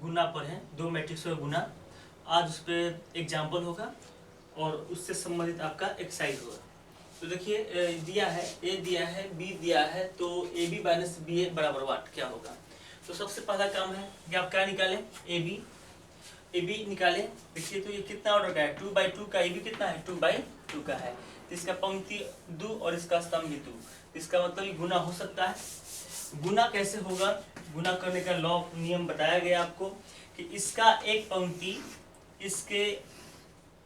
गुना पर है, दो मैट्रिक्स का गुना। आज उस पर एग्जाम्पल होगा और उससे संबंधित आपका एक्सरसाइज होगा। तो देखिए दिया है ए दिया है बी दिया है, तो ए बी माइनस बी ए बराबर वाट क्या होगा। तो सबसे पहला काम है कि आप क्या निकालें, ए बी निकालें। देखिए तो ये कितना ऑर्डर का है, 2/2 का। ए बी कितना है, 2/2 का है। तो इसका पंक्ति 2 और इसका स्तंभ भी 2, इसका मतलब ये गुना हो सकता है। गुना कैसे होगा, गुना करने का लॉ नियम बताया गया आपको कि इसका एक पंक्ति इसके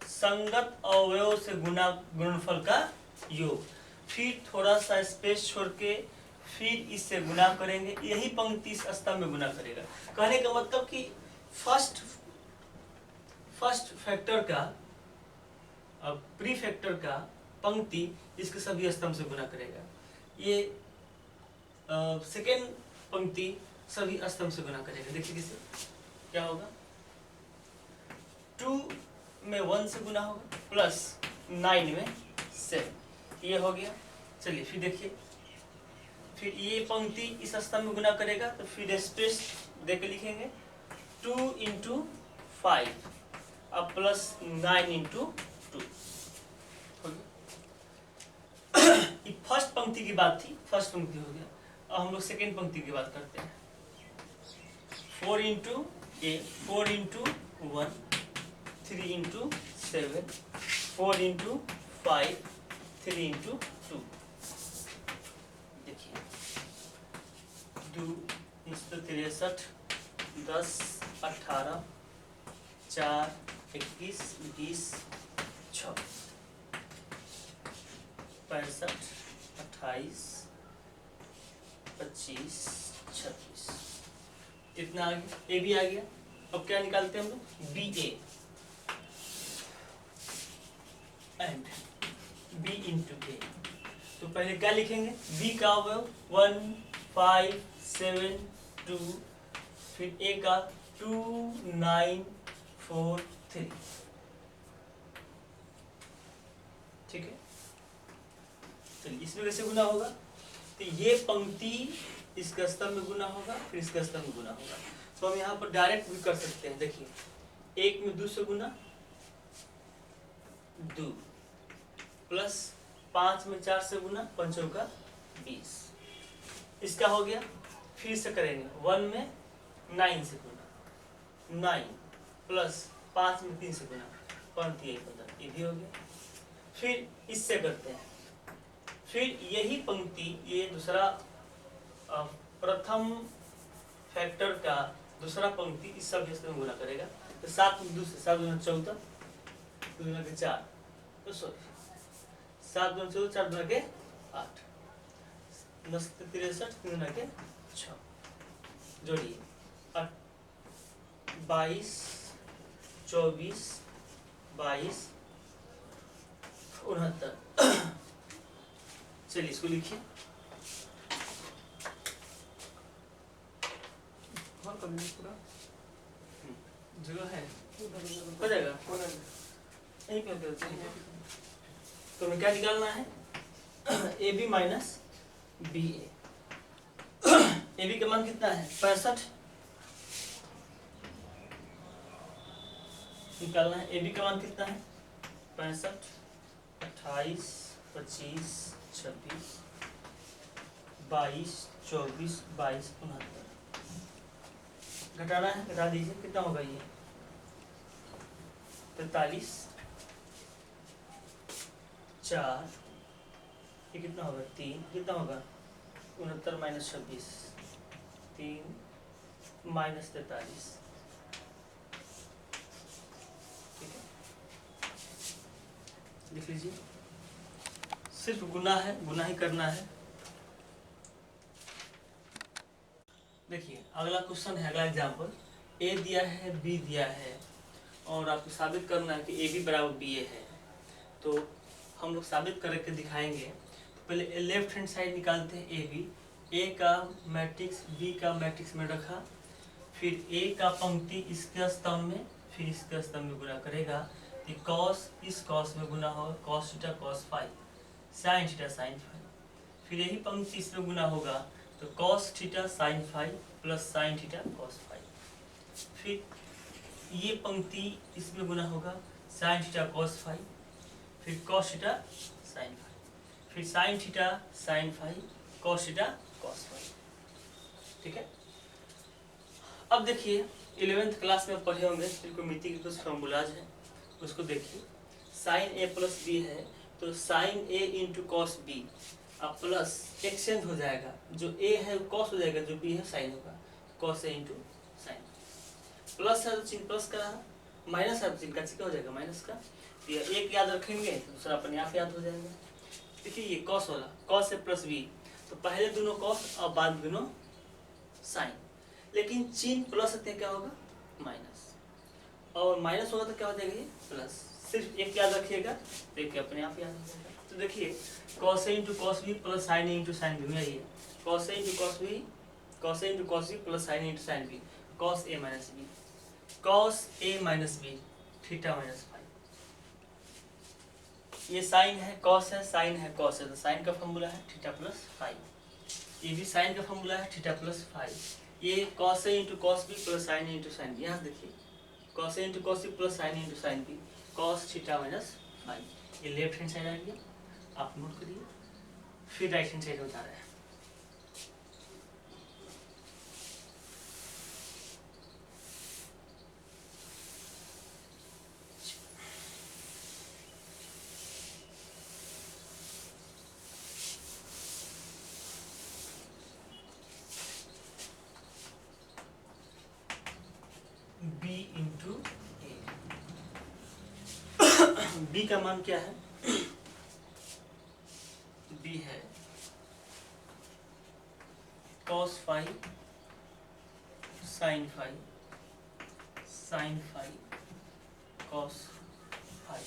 संगत अवयव से गुना गुणनफल का योग, फिर थोड़ा सा स्पेस छोड़ के फिर इससे गुना करेंगे, यही पंक्ति इस स्तंभ में गुना करेगा। कहने का मतलब कि फर्स्ट फैक्टर का प्री फैक्टर का पंक्ति इसके सभी स्तंभ से गुना करेगा, ये सेकेंड पंक्ति सभी स्तंभ से गुना करेगा। देखिए किसे क्या होगा, 2 में 1 से गुना होगा प्लस 9 में 7, ये हो गया। चलिए फिर देखिए, फिर ये पंक्ति इस स्तंभ में गुना करेगा, तो फिर स्पेस देके लिखेंगे 2 × 5 अब प्लस 9 × 2 हो गया। ये फर्स्ट पंक्ति की बात थी, फर्स्ट पंक्ति हो गया। अब हम लोग सेकेंड पंक्ति की बात करते हैं। 4 × 1, 3 × 7, 4 × 5, 3 × 2। देखिए 2 63, 10, 18, 4, 21, 20, 6, 65, 28, 25, 26, कितना आ गया, ए बी आ गया। अब क्या निकालते हैं हम लोग, बी ए एंड बी × ए। तो पहले क्या लिखेंगे, बी का अवयव 1, 5, 7, 2, फिर ए का 2, 9, 4, 3। ठीक है, चलिए इसमें कैसे गुना होगा, तो ये पंक्ति इसका स्तंभ में गुना होगा, फिर इसका स्तंभ में गुना होगा। तो हम यहाँ पर डायरेक्ट भी कर सकते हैं। देखिए 1 में 2 से गुना 2 प्लस 5 में 4 से गुना 5 का 20, इसका हो गया। फिर से करेंगे 1 में 9 से गुना 9 प्लस 5 में 3 से गुना 5 3 15, ये भी हो गया। फिर इससे करते हैं, फिर यही पंक्ति ये दूसरा प्रथम फैक्टर का दूसरा पंक्ति इस सब में गुना करेगा। तो 7 में 2 से 7 × 14, 2 × 4, तो सॉरी 7 × 14, 4 × 8, 10 × 63, 3 × 6, जोड़िए 22, 24, 22, 69। चलिए इसको लिखिए, पूरा जगह है हो जाएगा यहीं पे होता है। तो हमें क्या निकालना है, A B minus B A. A B का मान कितना है, 65 निकालना है। ए बी का मान कितना है, 65, 28, 25, 26, 22, 24, 22, 69। घटाना है, घटा दीजिए, कितना होगा ये 43, 4, ये कितना होगा 3, कितना होगा 69 - 26, 3 - 43। ठीक है, लिख लीजिए। सिर्फ गुना है, गुना ही करना है। देखिए अगला क्वेश्चन है, अगला एग्जाम्पल। ए दिया है बी दिया है और आपको साबित करना है कि ए बी बराबर बी ए है। तो हम लोग साबित करके दिखाएंगे। तो पहले लेफ्ट हैंड साइड निकालते हैं ए बी। ए का मैट्रिक्स बी का मैट्रिक्स में रखा, फिर ए का पंक्ति इसके स्तंभ में, फिर इसके स्तंभ में गुना करेगा। तो कॉस इस कॉस में गुना होगा, cos theta cos phi, sine theta sine phi, फिर यही पंक्ति इसमें गुना होगा, तो cos theta sine phi plus sine theta cos phi. फिर ये पंक्ति इसमें गुना होगा साइन थीटा कॉस फाई, फिर कॉस थीटा साइन फाई, फिर sine theta sine phi, cos theta cos phi. ठीक है। अब देखिए 11th क्लास में पढ़े होंगे त्रिकोणमिति के कुछ फॉर्मूलाज हैं, उसको देखिए। साइन ए प्लस बी है तो sine A into cos B, अब प्लस एक्सचेंज हो जाएगा, जो ए है वो कॉस हो जाएगा, जो बी है साइन होगा, cos A into sign. Plus है तो चिन्ह प्लस का रहा, माइनस है तो चिन्ह का चिन्ह हो जाएगा माइनस का। तो एक याद रखेंगे तो दूसरा अपने आप याद हो जाएगा। देखिए ये कॉस वाला, कॉस है प्लस बी, तो पहले दोनों कॉस और बाद दोनों साइन, लेकिन चिन्ह प्लस होते क्या होगा माइनस, और माइनस होगा तो क्या हो जाएगा ये प्लस। सिर्फ एक याद रखिएगा तो एक अपने आप याद हो जाएगा। तो देखिए cos A into cos B plus sine A into sine B, यही है cos A into cos B, cos A into cos B plus sine A into sine B, cos A minus B, cos A minus B theta minus phi. ये sine है cos है, sine है cos है, तो sign का formula है theta plus phi. ये भी साइन का फॉर्मूला है थीटा प्लस फाई। ये cos A into cos B plus sine A into sine B, यहाँ देखिए cos A into cos B plus sine A into sine B, cos theta minus phi. ये left hand side आ गया, आप note करिए। फिर right hand side हो जा रहा है। b इंटू ए, b का मान क्या है, b है cos phi sin phi sin phi cos phi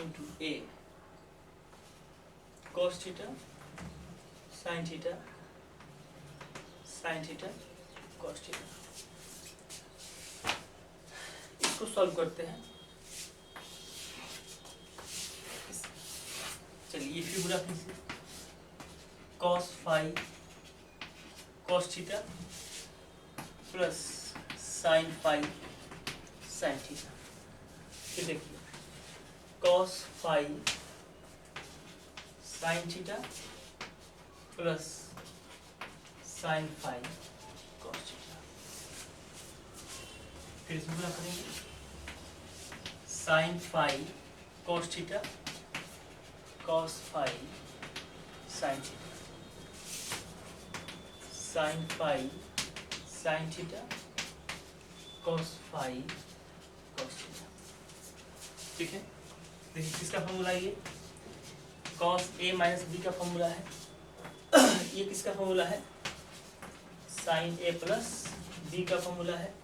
into a cos theta sin theta sin theta cos theta. इसको सॉल्व करते हैं। चलिए ये फिगर आप लीजिए, cos phi cos theta plus sin phi sin theta. फिर देखिए cos phi sin theta plus sin phi cos theta. फिर इसमें गुणा करेंगे sin phi cos theta cos phi sin theta, sin phi sin theta cos phi cos theta. ठीक है। देखिए किसका फॉर्मूला ये cos a माइनस बी का फॉर्मूला है, ये किसका फॉर्मूला है sin a प्लस बी का फॉर्मूला है,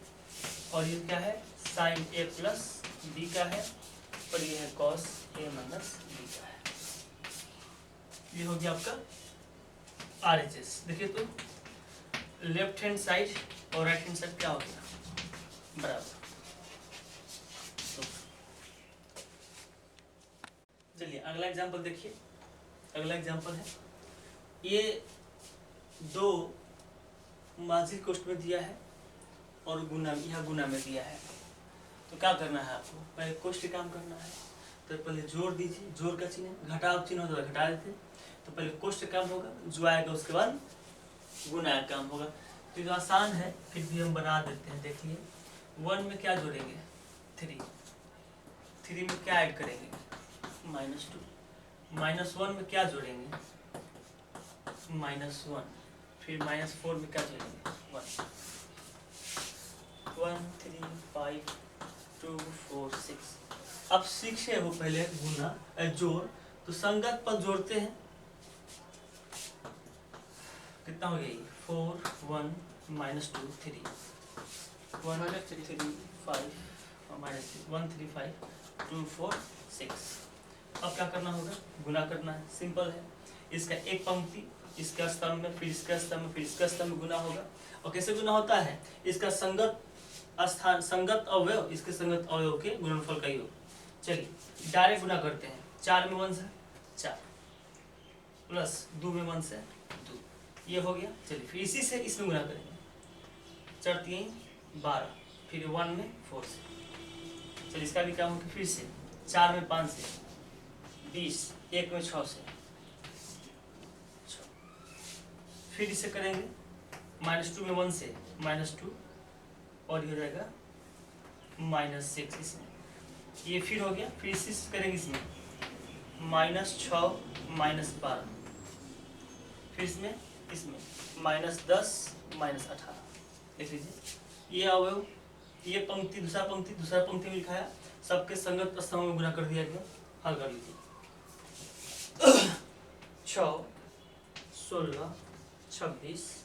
और ये क्या है sin a प्लस बी का है, और ये है cos a माइनस बी का है। ये हो गया आपका RHS। देखिए तो लेफ्ट हैंड साइड और राइट हैंड साइड क्या हो गया बराबर। तो चलिए अगला एग्जांपल देखिए। अगला एग्जांपल है, ये दो माझी कोष्ठ में दिया है और गुना यहाँ गुना में दिया है। तो क्या करना है आपको, पहले कोष्ठ काम करना है। तो पहले जोड़ दीजिए, जोड़ का चिन्ह, घटाव चिन्ह होता है घटा देते। तो पहले कोष्ठ काम होगा, जो आएगा उसके बाद गुना काम होगा। तो जो आसान है फिर भी हम बना देते हैं। देखिए 1 में क्या जोड़ेंगे 3, 3 में क्या ऐड करेंगे -2, -1 में क्या जोड़ेंगे -1, फिर -4 में क्या जोड़ेंगे 1, 1 3 5 2 4 6। अब 6 है वो पहले गुना जोड़, तो संगत पद जोड़ते हैं। कितना हो गया 4 1 -2 3 1 3 5 -1 3 5 2 4 6। अब क्या करना होगा, गुना करना है, सिंपल है। इसका एक पंक्ति इसका स्तंभ में, फिर इसका स्तंभ में, फिर इसका स्तंभ में गुना होगा। और कैसे गुना होता है, इसका संगत स्थान संगत अवयव इसके संगत अवयव के गुणनफल का योग। चलिए डायरेक्ट गुना करते हैं। 4 में 1 से 4 प्लस 2 में 1 से 2 ये हो गया। चलिए फिर इसी से इसमें गुना करेंगे। 4 3 12, फिर 1 में 4 से। चलिए इसका भी काम होगा फिर से। 4 में 5 से 20, 1 में 6 से 6। फिर इसे करेंगे -2 में 1 से -2, और ये हो जाएगा -6 इसमें। ये फिर हो गया। फिर इसी से करेंगे इसमें -6 -12, फिर इसमें -10 -18। देख लीजिए ये अवयव, ये पंक्ति दूसरा पंक्ति में लिखाया, सबके संगत स्तंभ में गुना कर दिया गया। हल कर लीजिए। 6 16 26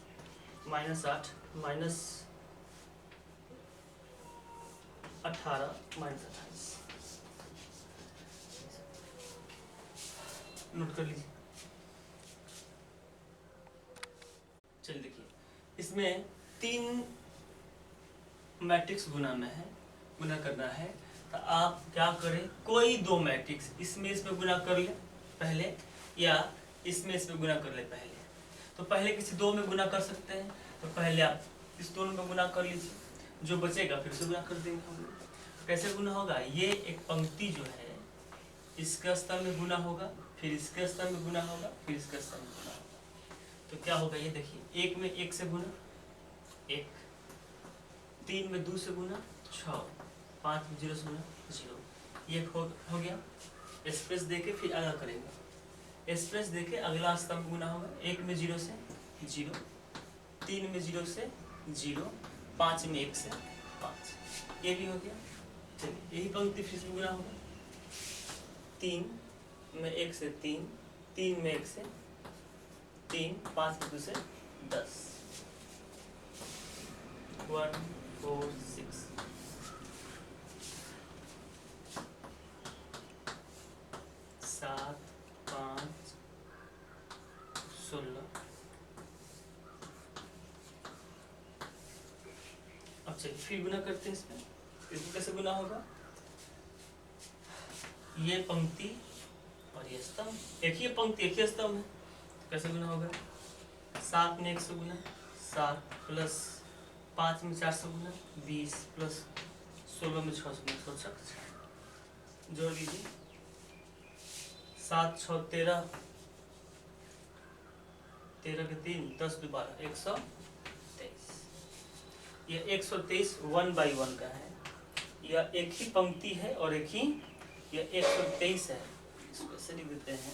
-8 -18 -28। नोट कर लीजिए। चलिए देखिए इसमें 3 मैट्रिक्स गुना में है, गुना करना है। तो आप क्या करें, कोई 2 मैट्रिक्स इसमें गुना कर ले पहले, या इसमें गुना कर ले पहले। तो पहले किसी 2 में गुना कर सकते हैं, तो पहले आप इस दोनों में गुना कर लीजिए, जो बचेगा फिर से गुना कर देंगे हम लोग। कैसे गुना होगा, ये एक पंक्ति जो है इसके स्तंभ में गुना होगा, फिर इसके स्तंभ में गुना होगा, फिर इसके स्तंभ में गुना होगा। तो क्या होगा ये देखिए, 1 में 1 से गुना 1, 3 में 2 से गुना 6, 5 में 0 से गुना 0। ये हो गया। स्पेस देके फिर आगे करेंगे। स्पेस देके अगला स्तंभ गुना होगा। 1 में 0 से 0, 3 में 0 से 0, 5 में 1 से 5। ये भी हो गया। चलिए यही पंक्ति फिर से गुना होगा। 3 में 1 से 3, 3 में 1 से 3, 5 में 2 से 10, 1 4 6। 7 5 16। अब चलिए फिर गुना करते हैं इसमें कैसे गुना होगा। ये पंक्ति और ये स्तंभ, एक ही पंक्ति एक ही स्तंभ है, कैसे गुना होगा। 7 में 1 से गुना 7, प्लस 5 में 4 से गुना 20, प्लस 16 में 6 से गुना 16। जोड़ लीजिए। 7 6 13, 13 के 3 10 12 123। यह 123 1/1 का है। यह एक ही पंक्ति है और एक ही, यह 123 है। इसको ऐसे लिख देते हैं,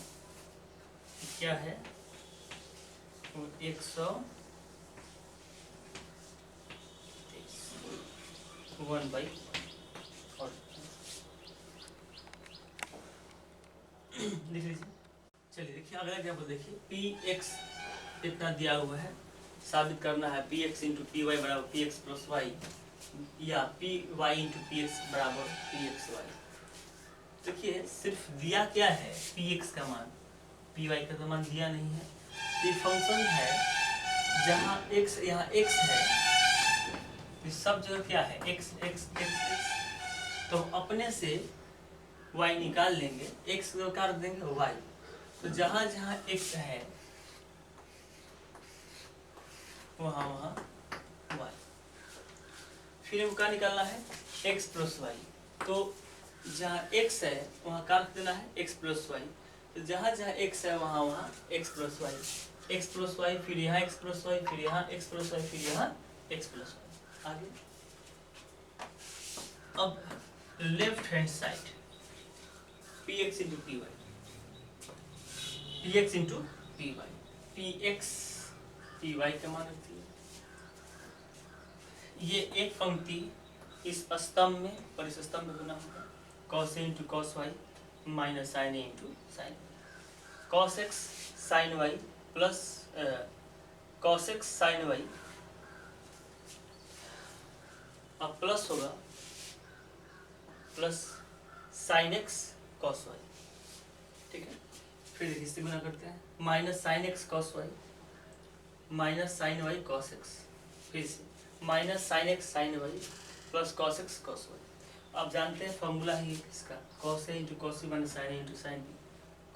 क्या है 123 1/1। और लिख लीजिए। चलिए देखिए अगला एग्जाम्पल देखिए। px इतना दिया हुआ है, साबित करना है px इंटू पी वाई बराबर px प्लस वाई, या पी वाई इंटू px बराबर pxy। देखिए सिर्फ दिया क्या है, px का मान, py का तो मान दिया नहीं है। ये फंक्शन है जहाँ x, यहाँ x है, इस सब जगह क्या है x x x x। तो अपने से y निकाल लेंगे, x निकाल देंगे y। तो जहाँ जहाँ x है वहाँ वहाँ y। फिर हमको क्या निकालना है, x प्लस वाई। तो जहाँ x है वहाँ क्या रख देना है, x प्लस वाई। तो जहाँ जहाँ x है वहाँ वहाँ x plus y, x plus y, फिर यहाँ x प्लस वाई, फिर यहाँ x प्लस वाई, फिर यहाँ x प्लस वाई। आगे अब left hand side px into p y, px into p y, px p y का मान रखती है। ये एक पंक्ति इस स्तंभ में और इस स्तंभ में गुना होगा। cos a into cos y minus sin a into sin cos x sin y plus cos x sin y, अब प्लस होगा plus sin x cos y। ठीक है, फिर इससे गुना करते हैं। Minus sin x cos y minus sin y cos x, फिर से minus sin x sin y plus cos x cos y। आप जानते हैं फॉर्मूला है इसका, cos a into cos b minus sin a into sin b,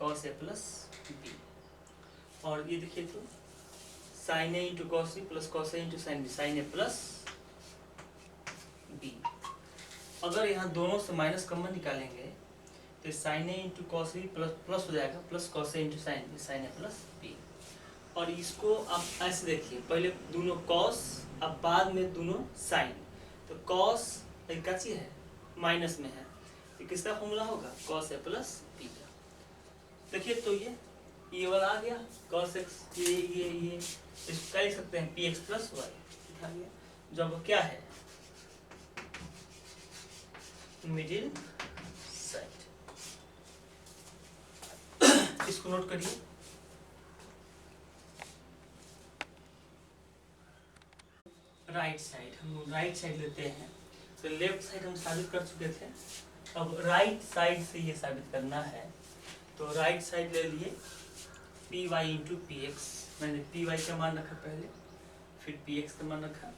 cos a plus b। और ये देखिए तो sine A into cos B plus cos A into sine B, sine A plus B. अगर यहाँ दोनों से माइनस कॉमन निकालेंगे तो sine A into cos B plus हो जाएगा plus cos A into sine B, sine A plus B. और इसको आप ऐसे देखिए, पहले दोनों कॉस, अब बाद में दोनों साइन। तो कॉस क्या चीज है, माइनस में है, तो किसका फॉर्मूला होगा, कॉस ए प्लस बी का। देखिए तो ये वाला आ गया कॉस एक्स, ये इसको कह सकते हैं पी एक्स प्लस वाई आ गया, जब क्या है मिडिल साइड। इसको नोट करिए। राइट साइड, हम राइट साइड लेते हैं, तो लेफ्ट साइड हम साबित कर चुके थे, अब राइट साइड से ये साबित करना है। तो राइट साइड ले लिए p y into p x, मैंने पी वाई का मान रखा पहले, फिर पी एक्स का मान रखा।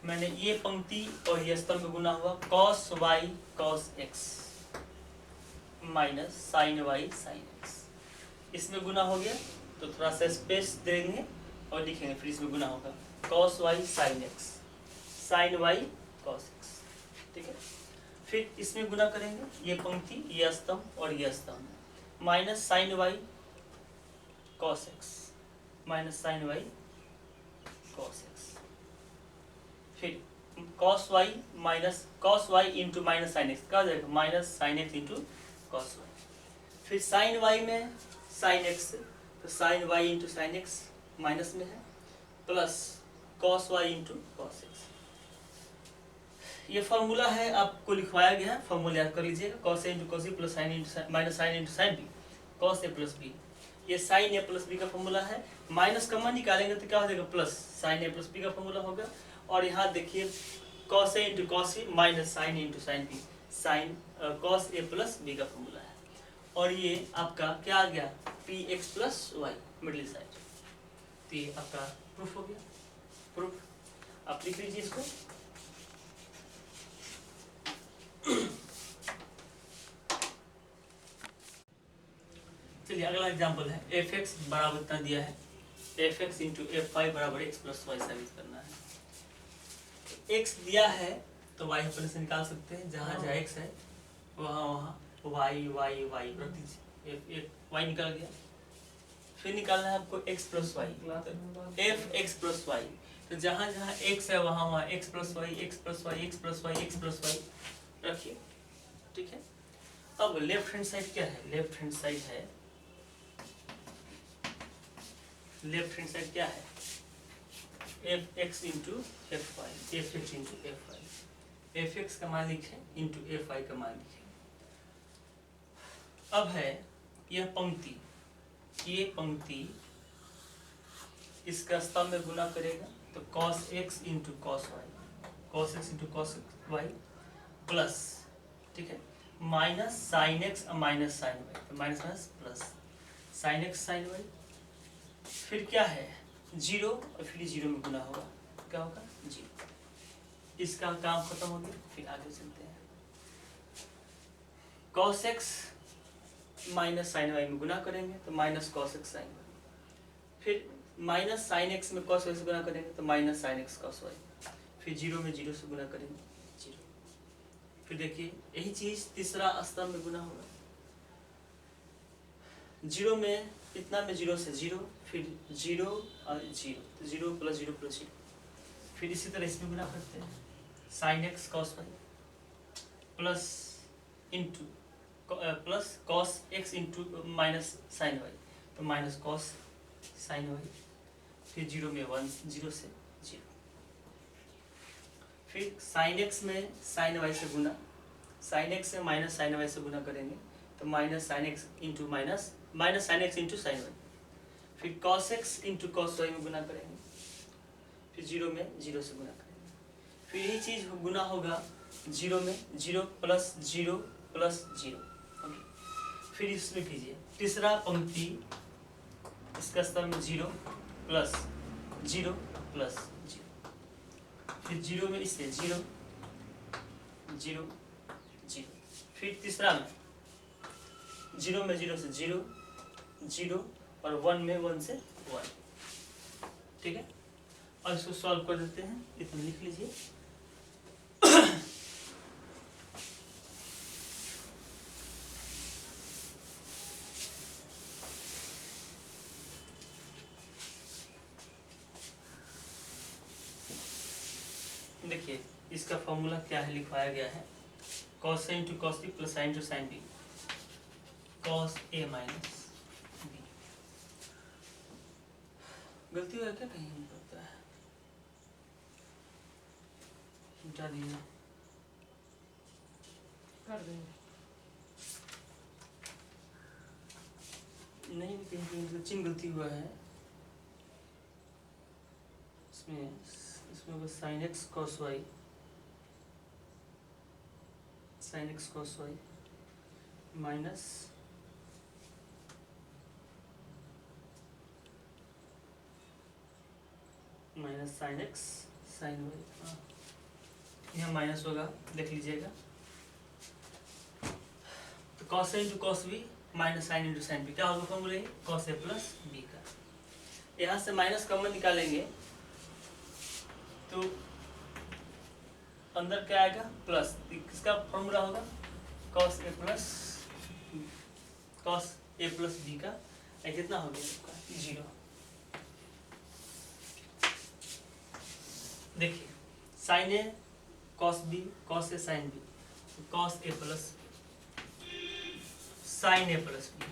मैंने ये पंक्ति और ये स्तंभ में गुना हुआ cos Y cos x minus sine y sine x, इसमें गुना हो गया तो थोड़ा सा स्पेस देंगे और लिखेंगे, फिर इसमें गुना होगा cos Y sine x sine Y cos x, ठीक है। फिर इसमें गुना करेंगे, ये पंक्ति, ये स्तंभ और ये स्तंभ, minus sine Y cos x minus sine Y cos X, फिर cos Y minus cos Y into minus sine X, क्या हो जाएगा minus sine x into cos Y. फिर साइन वाई में साइन एक्स, तो sine Y into sine X minus में है, plus cos Y into cos X. ये formula है, आपको लिखवाया गया है, फॉर्मूला याद कर लीजिएगा, cos A into cos B plus sine into minus sine into sine B, cos A plus B. ये साइन ए प्लस बी का फॉर्मूला है, माइनस कॉमन निकालेंगे तो क्या हो जाएगा plus sine A plus B का फॉर्मूला होगा। और यहाँ देखिए cos A into cos B minus sine into sine B, sine cos A plus B का फॉर्मूला है। और ये आपका क्या आ गया P X plus Y middle side. तो ये आपका प्रूफ हो गया, प्रूफ आप लिख लीजिए इसको। चलिए अगला एग्जांपल है, एफ एक्स बराबर इतना दिया है, f x into f y बराबर एक्स प्लस वाई साबित करना है। एक्स दिया है तो वाई अपने से निकाल सकते हैं, जहाँ जहाँ एक्स है वहाँ वहाँ वाई वाई वाई रख दीजिए, एक वाई निकल गया। फिर निकालना है आपको x plus y, f x plus y, तो जहाँ जहाँ एक्स है वहाँ वहाँ x plus y x plus y x plus y x plus y रखिए, ठीक है। अब लेफ्ट हैंड साइड क्या है, लेफ्ट हैंड साइड है, लेफ्ट हैंड साइड क्या है f x into f y, f x into f y, f x का मान लिखे इंटू एफ वाई का मान लिखे। अब है यह पंक्ति, ये पंक्ति इसका स्तंभ में गुना करेगा तो cos x into cos Y, cos x into cos Y plus, ठीक है, minus sine X minus sine Y, तो minus minus plus sine x sine Y. फिर क्या है जीरो, और फिर जीरो में गुना होगा, क्या होगा जीरो। इसका काम खत्म हो गया, फिर आगे चलते हैं। cos x minus sine Y में गुना करेंगे तो minus cos x sine Y, फिर माइनस साइन एक्स में कॉस वाई से गुना करेंगे तो minus sine x cos Y, फिर जीरो में जीरो से गुना करेंगे जीरो। फिर देखिए यही चीज तीसरा स्तंभ में गुना होगा, जीरो में इतना में जीरो से जीरो, फिर जीरो और जीरो, तो zero plus zero plus zero. फिर इसी तरह इसमें गुना करते हैं, sine x cos Y plus into plus cos x into minus sine Y, तो माइनस कॉस साइन वाई, फिर जीरो में वन जीरो से जीरो। फिर साइन एक्स में साइन वाई से गुना, साइन एक्स से माइनस साइन वाई से गुना करेंगे तो minus sine x into minus minus sine x into sine Y, फिर cos x into cos y में गुना करेंगे, फिर जीरो में जीरो से गुना करेंगे। फिर यही चीज गुना होगा जीरो में zero plus zero plus zero. फिर इसमें कीजिए तीसरा पंक्ति, इसका स्तंभ में zero plus zero plus zero, फिर जीरो में इससे जीरो जीरो जीरो, फिर तीसरा में जीरो से जीरो जीरो और वन में वन से वन, ठीक है, और इसको सॉल्व कर देते हैं, इतना लिख लीजिए। देखिए इसका फॉर्मूला क्या है, लिखवाया गया है cos A into cos B plus sine into sine B, cos A minus B. गलती हुआ क्या, कहीं नहीं पड़ता है, मिटा दिया, कर देंगे। नहीं कहीं कहीं चिन्ह गलती हुआ है इसमें। इसमें बस sine x cos Y, sine x cos Y minus minus sine x sine Y. हाँ यहाँ माइनस होगा, देख लीजिएगा। तो cos A into cos B minus sine into sine B क्या होगा formula, cos A plus B का। यहाँ से माइनस कॉमन निकालेंगे तो अंदर क्या आएगा, प्लस। किसका फॉर्मूला होगा, कॉस ए प्लस बी का। कितना हो गया आपका, 0। देखिए sign A cos B, cos A sign B, cos A plus sine A plus B.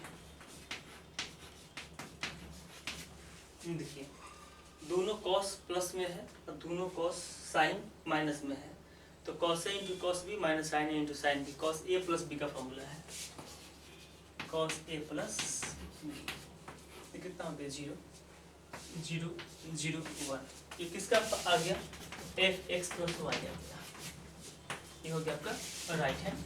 देखिए दोनों कॉस प्लस में है और दोनों कॉस साइन माइनस में है, तो cos A into cos B minus sine A into sine B, cos A plus B का फॉर्मूला है, कॉस ए प्लस बी। ये कितना हो गया, 0 0 0 1। ये किसका आ गया, एफ एक्स प्लस वाई आ गया। ये हो गया आपका राइट हैंड